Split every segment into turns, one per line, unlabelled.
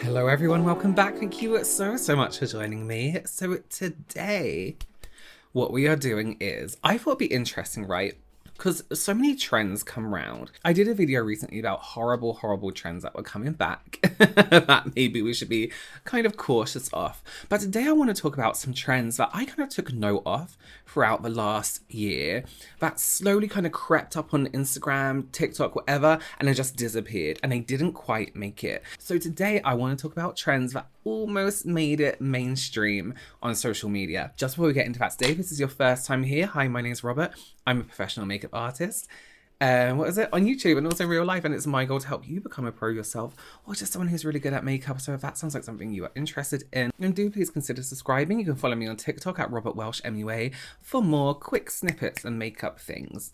Hello everyone, welcome back. Thank you so much for joining me. So today, what we are doing is, I thought it'd be interesting, right? Because so many trends come round. I did a video recently about horrible trends that were coming back that maybe we should be kind of cautious of. But today I want to talk about some trends that I kind of took note of throughout the last year that slowly kind of crept up on Instagram, TikTok, whatever, and then just disappeared and they didn't quite make it. So today I want to talk about trends that almost made it mainstream on social media. Just before we get into that today, if this is your first time here, hi, my name is Robert. I'm a professional makeup artist. On YouTube and also real life, and it's my goal to help you become a pro yourself or just someone who's really good at makeup. So if that sounds like something you are interested in, then do please consider subscribing. You can follow me on TikTok at Robert Welsh MUA for more quick snippets and makeup things.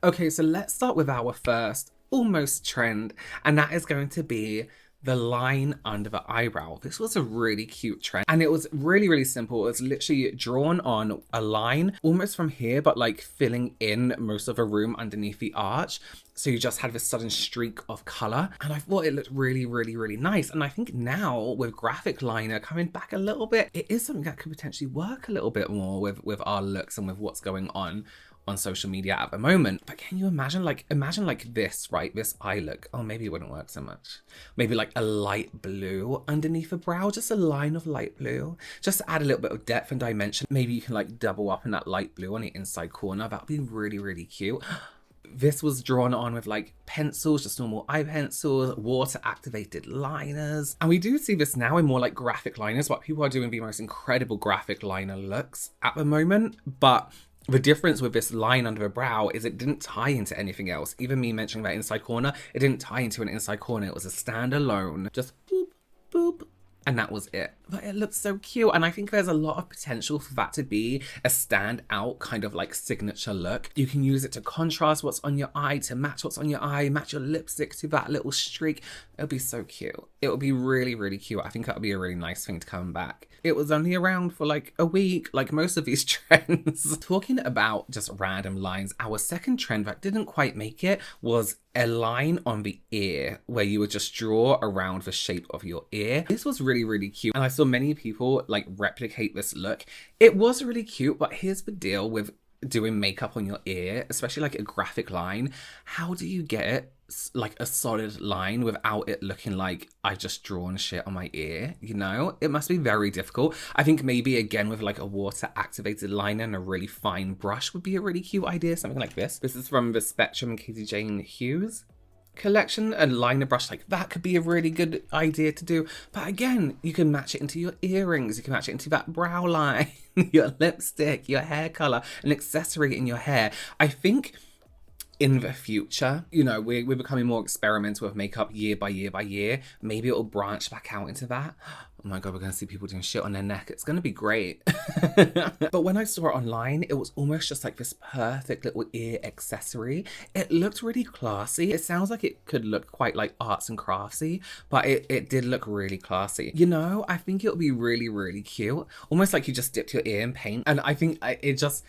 Okay, so let's start with our first almost trend, and that is going to be the line under the eyebrow. This was a really cute trend and it was really simple. It was literally drawn on a line almost from here, but like filling in most of a room underneath the arch. So you just had this sudden streak of color and I thought it looked really nice. And I think now with graphic liner coming back a little bit, it is something that could potentially work a little bit more with our looks and with what's going on social media at the moment. But can you imagine like this, right? This eye look. Oh, maybe it wouldn't work so much. Maybe like a light blue underneath the brow, just a line of light blue, just to add a little bit of depth and dimension. Maybe you can like double up in that light blue on the inside corner. That would be really cute. This was drawn on with like pencils, just normal eye pencils, water activated liners. And we do see this now in more like graphic liners, but people are doing the most incredible graphic liner looks at the moment. But the difference with this line under the brow is it didn't tie into anything else. Even me mentioning that inside corner, it didn't tie into an inside corner. It was a standalone, just boop, and that was it. But it looks so cute, and I think there's a lot of potential for that to be a standout kind of like signature look. You can use it to contrast what's on your eye, to match what's on your eye, match your lipstick to that little streak. It'll be so cute. It would be really cute. I think that would be a really nice thing to come back. It was only around for like a week, like most of these trends. Talking about just random lines, our second trend that didn't quite make it was a line on the ear where you would just draw around the shape of your ear. This was really cute, and I saw many people like replicate this look. It was really cute, but here's the deal with doing makeup on your ear, especially like a graphic line. How do you get it like a solid line without it looking like I've just drawn shit on my ear? You know, it must be very difficult. I think maybe again with like a water activated liner and a really fine brush would be a really cute idea, something like this. This is from the Spectrum Katie Jane Hughes collection. A liner brush like that could be a really good idea to do, but again, you can match it into your earrings, you can match it into that brow line, your lipstick, your hair color, an accessory in your hair. I think in the future, you know, we're becoming more experimental with makeup year by year. Maybe it'll branch back out into that. Oh my God, we're going to see people doing shit on their neck. It's going to be great. But when I saw it online, it was almost just like this perfect little ear accessory. It looked really classy. It sounds like it could look quite like arts and craftsy, but it did look really classy. You know, I think it'll be really cute. Almost like you just dipped your ear in paint. And I think it just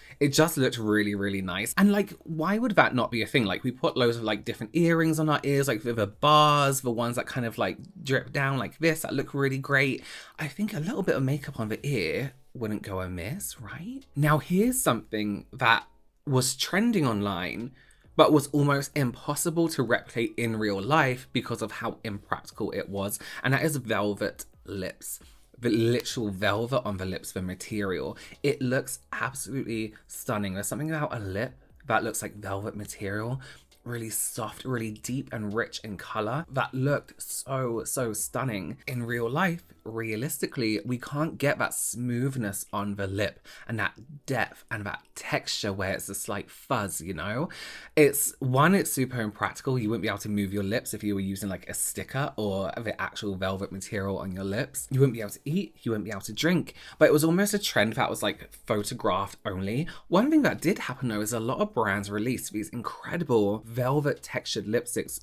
looked really nice. And like, why would that not be a thing? Like, we put loads of like different earrings on our ears, like the bars, the ones that kind of like drip down like this, that look really great. I think a little bit of makeup on the ear wouldn't go amiss, right? Now here's something that was trending online but was almost impossible to replicate in real life because of how impractical it was, and that is velvet lips. The literal velvet on the lips, the material. It looks absolutely stunning. There's something about a lip that looks like velvet material, really soft, really deep and rich in color, that looked so stunning. In real life, realistically, we can't get that smoothness on the lip and that depth and that texture where it's a slight fuzz, you know? It's super impractical. You wouldn't be able to move your lips if you were using like a sticker or the actual velvet material on your lips. You wouldn't be able to eat, you wouldn't be able to drink. But it was almost a trend that was like photographed only. One thing that did happen though is a lot of brands released these incredible velvet textured lipsticks.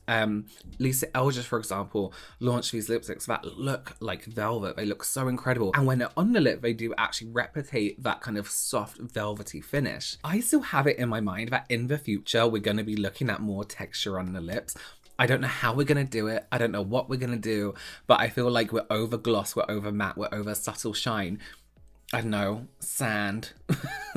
Lisa Eldridge, for example, launched these lipsticks that look like velvet. They look so incredible, and when they're on the lip, they do actually replicate that kind of soft velvety finish. I still have it in my mind that in the future we're going to be looking at more texture on the lips. I don't know how we're going to do it. I don't know what we're going to do, but I feel like we're over gloss, we're over matte, we're over subtle shine. I don't know, sand,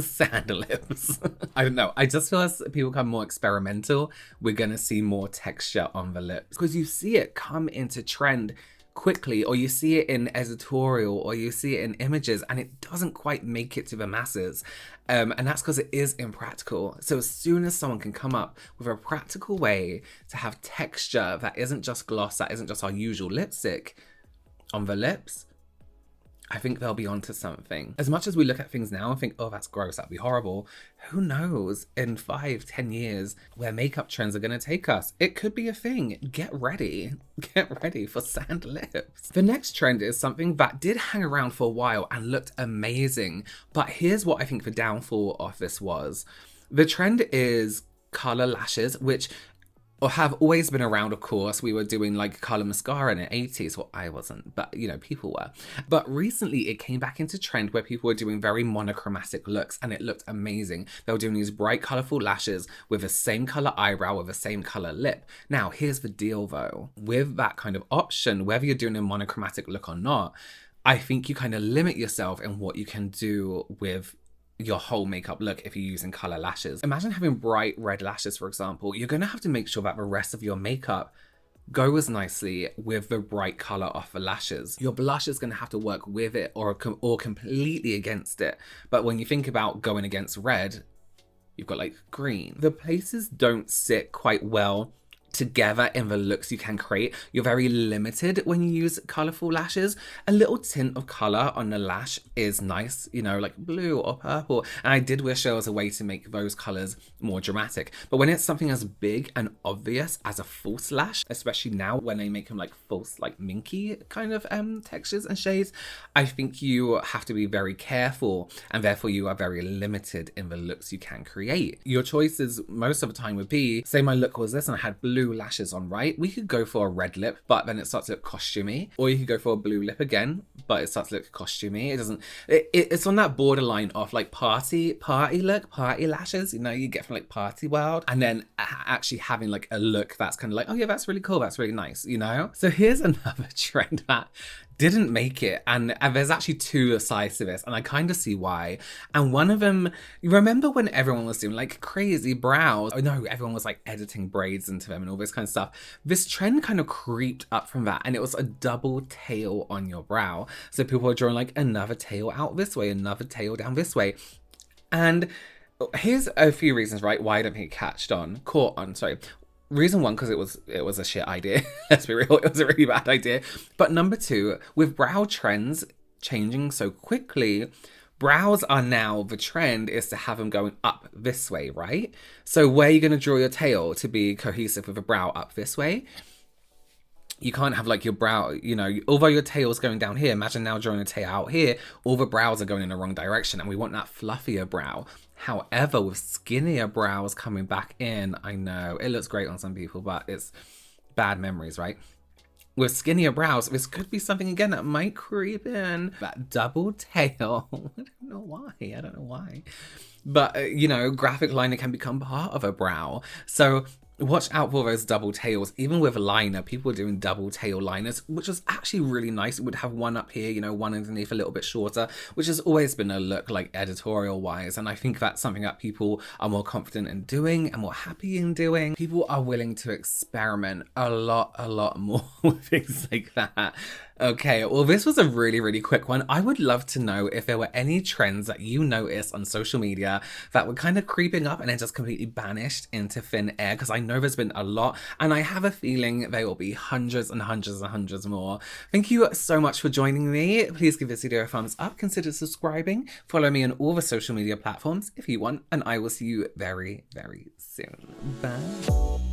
sand lips. I don't know. I just feel as people become more experimental, we're going to see more texture on the lips. Because you see it come into trend quickly, or you see it in editorial, or you see it in images, and it doesn't quite make it to the masses. And that's because it is impractical. So as soon as someone can come up with a practical way to have texture that isn't just gloss, that isn't just our usual lipstick on the lips, I think they'll be onto something. As much as we look at things now and think, oh, that's gross, that'd be horrible, who knows in 5-10 years where makeup trends are gonna take us? It could be a thing. Get ready for sand lips. The next trend is something that did hang around for a while and looked amazing, but here's what I think the downfall of this was. The trend is color lashes, which or have always been around, of course. We were doing like color mascara in the 80s. Well, I wasn't, but you know, people were. But recently it came back into trend where people were doing very monochromatic looks and it looked amazing. They were doing these bright, colorful lashes with the same color eyebrow, with the same color lip. Now, here's the deal though. With that kind of option, whether you're doing a monochromatic look or not, I think you kind of limit yourself in what you can do with your whole makeup look if you're using color lashes. Imagine having bright red lashes, for example. You're going to have to make sure that the rest of your makeup goes nicely with the bright color of the lashes. Your blush is going to have to work with it or completely against it. But when you think about going against red, you've got like green. The places don't sit quite well together in the looks you can create. You're very limited when you use colorful lashes. A little tint of color on the lash is nice, you know, like blue or purple. And I did wish there was a way to make those colors more dramatic. But when it's something as big and obvious as a false lash, especially now when they make them like false, like minky kind of textures and shades, I think you have to be very careful, and therefore you are very limited in the looks you can create. Your choices most of the time would be, say my look was this and I had blue lashes on, right? We could go for a red lip, but then it starts to look costumey. Or you could go for a blue lip again, but it starts to look costumey. It doesn't, it's on that borderline of like party look, party lashes, you know, you get from like party world, and then actually having like a look that's kind of like, oh yeah, that's really cool, that's really nice, you know? So here's another trend that didn't make it, and there's actually two sides to this, and I kind of see why. And one of them, you remember when everyone was doing like crazy brows? Oh no, everyone was like editing braids into them and all this kind of stuff. This trend kind of creeped up from that, and it was a double tail on your brow. So people were drawing like another tail out this way, another tail down this way. And here's a few reasons, right, why I don't think it caught on. Reason one, because it was a shit idea. Let's be real, it was a really bad idea. But number two, with brow trends changing so quickly, brows are now, the trend is to have them going up this way, right? So where are you going to draw your tail to be cohesive with a brow? Up this way? You can't have like your brow, you know, although your tail's going down here, imagine now drawing a tail out here, all the brows are going in the wrong direction, and we want that fluffier brow. However, with skinnier brows coming back in, I know it looks great on some people, but it's bad memories, right? With skinnier brows, this could be something again that might creep in. That double tail, I don't know why. But, you know, graphic liner can become part of a brow. So watch out for those double tails. Even with liner, people were doing double tail liners, which was actually really nice. It would have one up here, you know, one underneath a little bit shorter, which has always been a look like editorial wise. And I think that's something that people are more confident in doing and more happy in doing. People are willing to experiment a lot more with things like that. Okay, well, this was a really, really quick one. I would love to know if there were any trends that you noticed on social media that were kind of creeping up and then just completely banished into thin air, because I know there's been a lot, and I have a feeling there will be hundreds and hundreds and hundreds more. Thank you so much for joining me. Please give this video a thumbs up, consider subscribing, follow me on all the social media platforms if you want, and I will see you very, very soon. Bye.